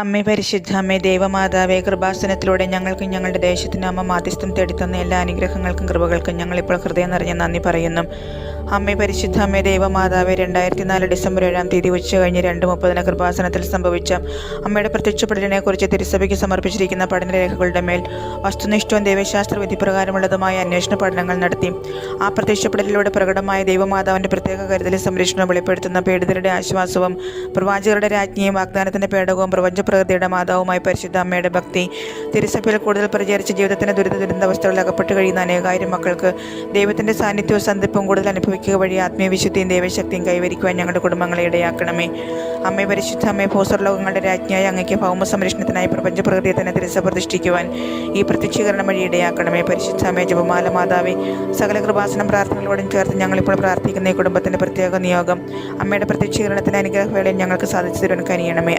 അമ്മേ പരിശുദ്ധ അമ്മേ ദേവമാതാവേ, കൃപാസനത്തിലൂടെ ഞങ്ങൾക്കും ഞങ്ങളുടെ ദേശത്തിനും അമ്മ മാധ്യസ്ഥം തേടിത്തന്ന എല്ലാ അനുഗ്രഹങ്ങൾക്കും കൃപകൾക്കും ഞങ്ങളിപ്പോൾ ഹൃദയം നിറഞ്ഞ നന്ദി പറയുന്നു. അമ്മേ പരിശുദ്ധ അമ്മേ ദേവമാതാവേ, 2004 ഡിസംബർ 7 തീയതി ഉച്ച കഴിഞ്ഞ് 2:30 കൃപാസനത്തിൽ സംഭവിച്ച അമ്മയുടെ പ്രത്യക്ഷപ്പെടലിനെക്കുറിച്ച് തിരുസഭയ്ക്ക് സമർപ്പിച്ചിരിക്കുന്ന പഠനരേഖകളുടെ മേൽ വസ്തുനിഷ്ഠവും ദൈവശാസ്ത്ര വിധിപ്രകാരമുള്ളതുമായ അന്വേഷണ പഠനങ്ങൾ നടത്തി. ആ പ്രത്യക്ഷപ്പെടലിലൂടെ പ്രകടമായ ദൈവമാതാവിൻ്റെ പ്രത്യേക കരുതലും സംരക്ഷണവും വെളിപ്പെടുത്തുന്ന പീഡിതരുടെ ആശ്വാസവും പ്രവാചകരുടെ രാജ്ഞിയും വാഗ്ദാനത്തിൻ്റെ പേടകവും പ്രപഞ്ചപ്രകൃതിയുടെ മാതാവുമായി പരിശുദ്ധ അമ്മയുടെ ഭക്തി തിരുസഭയിൽ കൂടുതൽ പ്രചരിച്ച ജീവിതത്തിൻ്റെ ദുരിതാവസ്ഥകളിൽ അകപ്പെട്ട് കഴിയുന്ന അനേകായിരം മക്കൾക്ക് ദൈവത്തിൻ്റെ സാന്നിധ്യവും സന്ധിപ്പും കൂടുതൽ അനുഭവിക്കുക വഴി ആത്മീയ വിശുദ്ധിയും ദൈവശക്തിയും കൈവരിക്കുവാൻ ഞങ്ങളുടെ കുടുംബങ്ങളെ ഇടയാക്കണമേ. അമ്മേ പരിശുദ്ധ അമ്മേ, ഭൂസ്വർലോകങ്ങളുടെ രാജ്ഞിയായ അങ്ങയ്ക്ക് ഭൗമ സംരക്ഷണത്തിനായി പ്രപഞ്ചപ്രകൃതിയെ തന്നെ തിരുസഭ പ്രതിഷ്ഠിക്കുവാൻ ഈ പ്രത്യക്ഷീകരണം വഴി ഇടയാക്കണമേ. പരിശുദ്ധ അമ്മേ, ജപമാല മാതാവേ, സകല കൃപാസനം പ്രാർത്ഥനകളോടും ചേർത്ത് ഞങ്ങളിപ്പോൾ പ്രാർത്ഥിക്കുന്ന ഈ കുടുംബത്തിൻ്റെ പ്രത്യേക നിയോഗം അമ്മയുടെ പ്രത്യക്ഷീകരണത്തിൻ്റെ അനുഗ്രഹവേളയിൽ ഞങ്ങൾക്ക് സാധിച്ചു തരുവാൻ കനിയണമേ.